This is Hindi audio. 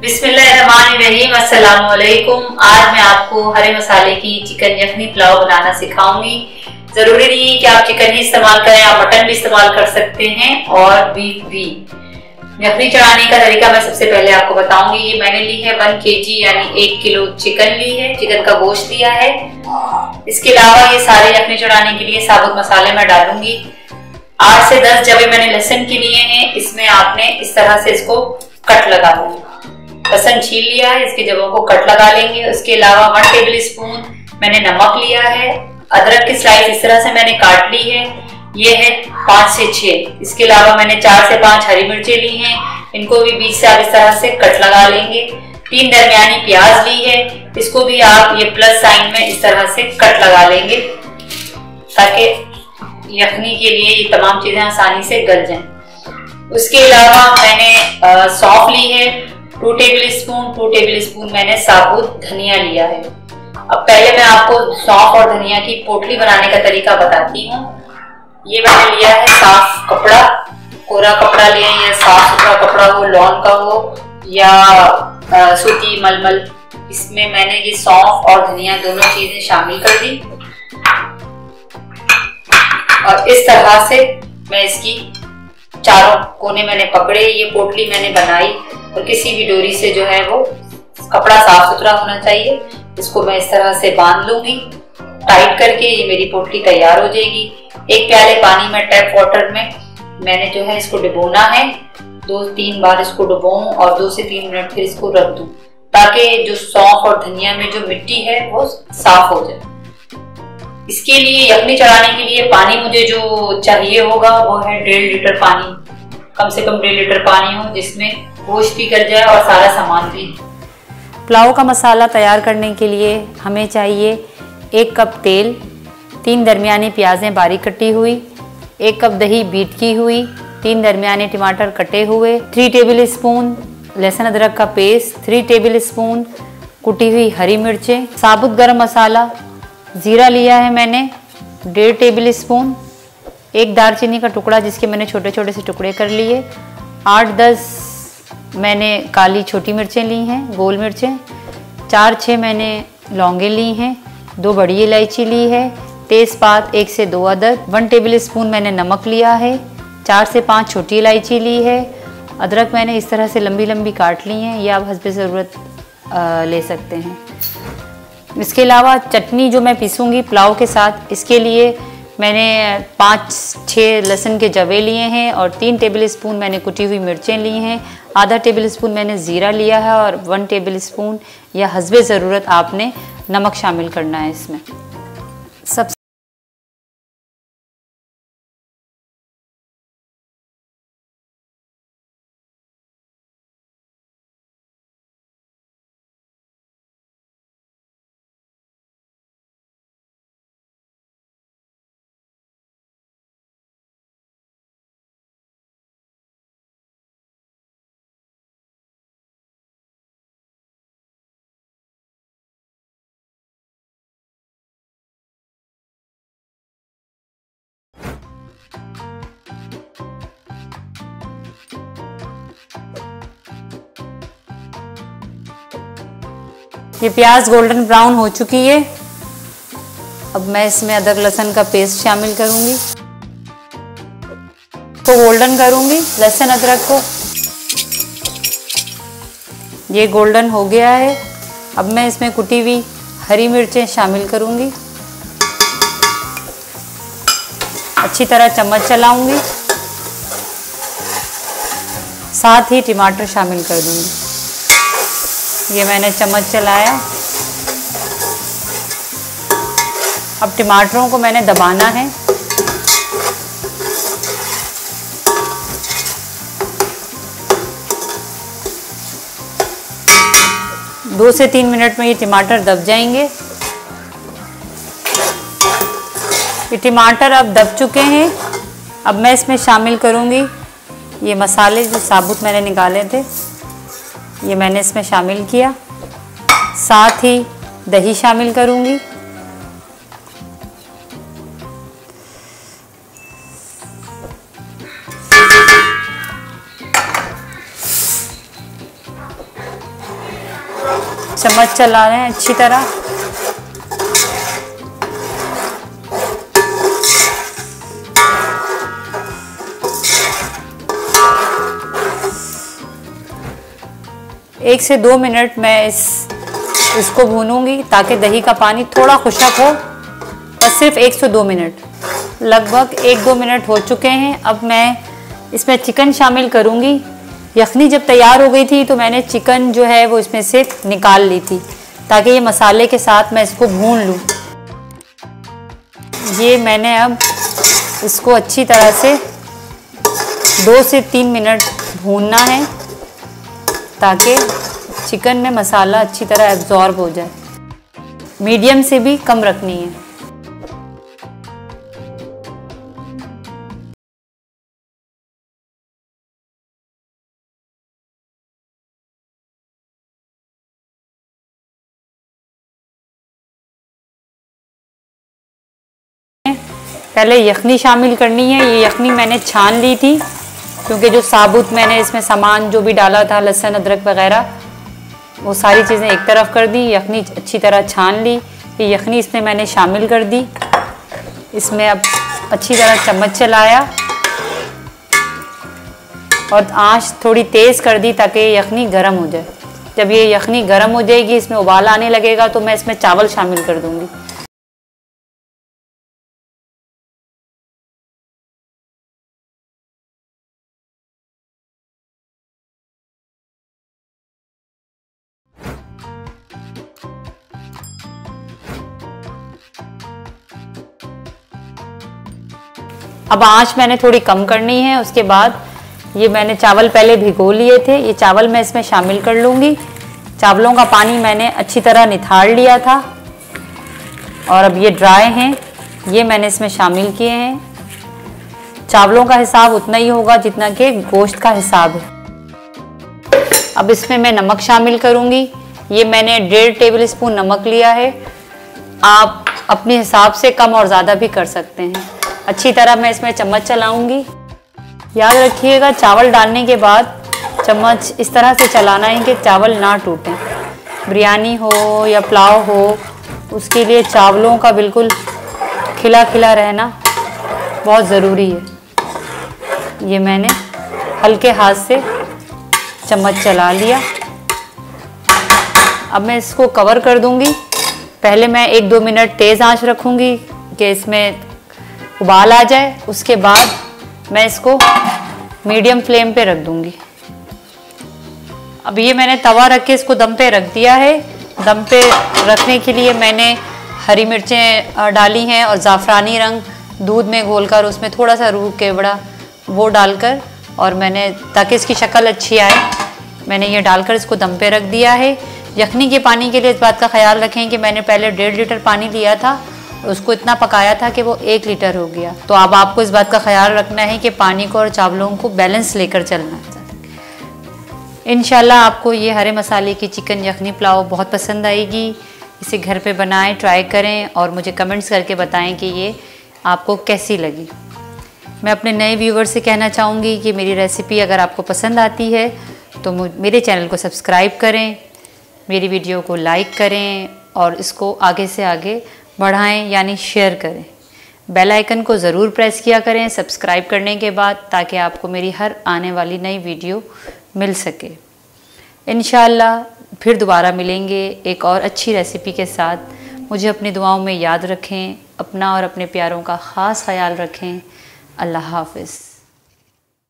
बिस्मिल्लाहिर्रहमानिर्रहीम, अस्सलाम वालेकुम। आज मैं आपको हरे मसाले की चिकन यखनी पुलाव बनाना सिखाऊंगी। जरूरी नहीं है कि आप चिकन ही इस्तेमाल करें, आप मटन भी इस्तेमाल कर सकते हैं और बीफ भी। यखनी चढ़ाने का तरीका मैं सबसे पहले आपको बताऊंगी। ये मैंने ली है 1 kg यानी 1 किलो चिकन ली है, चिकन का गोश्त लिया है। इसके अलावा ये सारे यखनी चढ़ाने के लिए साबुत मसाले मैं डालूंगी। 8 से 10 जबे मैंने लहसुन के लिए हैं। इसमें आपने इस तरह से इसको कट लगा लेंगे। लहसुन छील लिया है, इसके जबों को कट लगा लेंगे। उसके अलावा 1 टेबल स्पून मैंने नमक लिया है। अदरक की स्लाइस इस तरह से मैंने काट ली है, ये है 5 से 6। इसके अलावा मैंने 4 से 5 हरी मिर्चें ली हैं, इनको भी बीच से आप इस तरह से कट लगा लेंगे। 3 दरमियानी प्याज ली है, इसको भी आप ये प्लस साइन में इस तरह से कट लगा लेंगे ताकि यखनी के लिए ये तमाम चीजें आसानी से गल जाएं। उसके अलावा मैंने सौंफ ली है 2 टेबल स्पून मैंने साबुत धनिया लिया है। अब पहले मैं आपको सौंफ और धनिया की पोटली बनाने का तरीका बताती हूँ। ये मैंने लिया है साफ कपड़ा, कोरा कपड़ा लिया या साफ सुथरा कपड़ा हो, लॉन का हो या सूती मलमल। इसमें मैंने ये सौंफ और धनिया दोनों चीजें शामिल कर दी और इस तरह से मैं इसकी चारों कोने मैंने पकड़े। ये पोटली मैंने बनाई और किसी भी डोरी से जो है वो कपड़ा साफ सुथरा होना चाहिए। इसको मैं इस तरह से बांध लूंगी टाइट करके। ये मेरी पोटली तैयार हो जाएगी। 1 प्याले पानी में टैप वाटर में मैंने जो है इसको डुबोना है। 2-3 बार इसको डुबोऊं और 2 से 3 मिनट फिर इसको रख दूं ताकि जो सौंफ और धनिया में जो मिट्टी है वो साफ हो जाए। इसके लिए यखनी चढ़ाने के लिए पानी मुझे जो चाहिए होगा वो है 1.5 लीटर पानी। कम से कम 1.5 लीटर पानी हो जिसमें गोश्त भी गल जाए और सारा सामान भी। पुलाव का मसाला तैयार करने के लिए हमें चाहिए 1 कप तेल, 3 दरमियानी प्याज़ें बारीक कटी हुई, 1 कप दही बीट की हुई, 3 दरमियाने टमाटर कटे हुए, 3 टेबल स्पून लहसुन अदरक का पेस्ट, 3 टेबल स्पून कुटी हुई हरी मिर्चें, साबुत गरम मसाला, जीरा लिया है मैंने 1.5 टेबल स्पून, 1 दालचीनी का टुकड़ा जिसके मैंने छोटे छोटे से टुकड़े कर लिए, 8-10 मैंने काली छोटी मिर्चें ली हैं, गोल मिर्चें, 4-6 मैंने लौंगे ली हैं, 2 बड़ी इलायची ली है, तेज़पात 1 से 2 अदद, 1 टेबल स्पून मैंने नमक लिया है, 4 से 5 छोटी इलायची ली है। अदरक मैंने इस तरह से लंबी लंबी काट ली हैं, ये आप हस्बे ज़रूरत ले सकते हैं। इसके अलावा चटनी जो मैं पीसूँगी पुलाव के साथ, इसके लिए मैंने 5-6 लहसुन के जवे लिए हैं और 3 टेबल स्पून मैंने कुटी हुई मिर्चें ली हैं, आधा टेबल स्पून मैंने ज़ीरा लिया है और 1 टेबल स्पून या हस्बे ज़रूरत आपने नमक शामिल करना है इसमें। सब ये प्याज गोल्डन ब्राउन हो चुकी है। अब मैं इसमें अदरक लहसुन का पेस्ट शामिल करूंगी, तो गोल्डन करूंगी लहसुन अदरक को। ये गोल्डन हो गया है। अब मैं इसमें कुटी हुई हरी मिर्चें शामिल करूंगी, अच्छी तरह चम्मच चलाऊंगी, साथ ही टमाटर शामिल कर दूंगी। ये मैंने चम्मच चलाया। अब टमाटरों को मैंने दबाना है। दो से 3 मिनट में ये टमाटर दब जाएंगे। ये टमाटर अब दब चुके हैं। अब मैं इसमें शामिल करूंगी ये मसाले जो साबुत मैंने निकाले थे, ये मैंने इसमें शामिल किया। साथ ही दही शामिल करूंगी। चम्मच चला रहे हैं अच्छी तरह। एक से 2 मिनट मैं इसको भूनूंगी ताकि दही का पानी थोड़ा खुशक हो, बस सिर्फ 1 से 2 मिनट। लगभग 1-2 मिनट हो चुके हैं। अब मैं इसमें चिकन शामिल करूंगी। यखनी जब तैयार हो गई थी तो मैंने चिकन जो है वो इसमें से निकाल ली थी ताकि ये मसाले के साथ मैं इसको भून लूँ। ये मैंने अब इसको अच्छी तरह से 2 से 3 मिनट भूनना है ताकि चिकन में मसाला अच्छी तरह एब्जॉर्ब हो जाए। मीडियम से भी कम रखनी है। पहले यखनी शामिल करनी है। ये यखनी मैंने छान ली थी क्योंकि जो साबुत मैंने इसमें सामान जो भी डाला था, लहसुन अदरक वगैरह, वो सारी चीज़ें एक तरफ कर दी। यखनी अच्छी तरह छान ली। ये यखनी इसमें मैंने शामिल कर दी। इसमें अब अच्छी तरह चम्मच चलाया और आंच थोड़ी तेज़ कर दी ताकि ये यखनी गर्म हो जाए। जब ये यखनी गर्म हो जाएगी, इसमें उबाल आने लगेगा, तो मैं इसमें चावल शामिल कर दूँगी। अब आंच मैंने थोड़ी कम करनी है। उसके बाद ये मैंने चावल पहले भिगो लिए थे, ये चावल मैं इसमें शामिल कर लूँगी। चावलों का पानी मैंने अच्छी तरह निथाड़ लिया था और अब ये ड्राई हैं, ये मैंने इसमें शामिल किए हैं। चावलों का हिसाब उतना ही होगा जितना कि गोश्त का हिसाब है। अब इसमें मैं नमक शामिल करूँगी। ये मैंने 1.5 टेबल स्पून नमक लिया है। आप अपने हिसाब से कम और ज़्यादा भी कर सकते हैं। अच्छी तरह मैं इसमें चम्मच चलाऊंगी। याद रखिएगा, चावल डालने के बाद चम्मच इस तरह से चलाना है कि चावल ना टूटें। बिरयानी हो या पुलाव हो, उसके लिए चावलों का बिल्कुल खिला खिला रहना बहुत ज़रूरी है। ये मैंने हल्के हाथ से चम्मच चला लिया। अब मैं इसको कवर कर दूंगी। पहले मैं 1-2 मिनट तेज़ आंच रखूंगी कि इसमें उबाल आ जाए। उसके बाद मैं इसको मीडियम फ्लेम पे रख दूंगी। अब ये मैंने तवा रख के इसको दम पे रख दिया है। दम पे रखने के लिए मैंने हरी मिर्चें डाली हैं और ज़ाफ़रानी रंग दूध में घोलकर उसमें थोड़ा सा रूह केवड़ा वो डालकर, और मैंने ताकि इसकी शक्ल अच्छी आए, मैंने ये डालकर इसको दम पे रख दिया है। यखनी के पानी के लिए इस बात का ख्याल रखें कि मैंने पहले 1.5 लीटर पानी लिया था, उसको इतना पकाया था कि वो 1 लीटर हो गया। तो अब आपको इस बात का ख्याल रखना है कि पानी को और चावलों को बैलेंस लेकर चलना है। इंशाल्लाह आपको ये हरे मसाले की चिकन यखनी पुलाव बहुत पसंद आएगी। इसे घर पे बनाएं, ट्राई करें और मुझे कमेंट्स करके बताएं कि ये आपको कैसी लगी। मैं अपने नए व्यूवर से कहना चाहूँगी कि मेरी रेसिपी अगर आपको पसंद आती है तो मेरे चैनल को सब्सक्राइब करें, मेरी वीडियो को लाइक करें और इसको आगे से आगे बढ़ाएं, यानी शेयर करें। बेल आइकन को ज़रूर प्रेस किया करें सब्सक्राइब करने के बाद, ताकि आपको मेरी हर आने वाली नई वीडियो मिल सके। इंशाल्लाह फिर दोबारा मिलेंगे एक और अच्छी रेसिपी के साथ। मुझे अपनी दुआओं में याद रखें। अपना और अपने प्यारों का ख़ास ख्याल रखें। अल्लाह हाफ़िज़।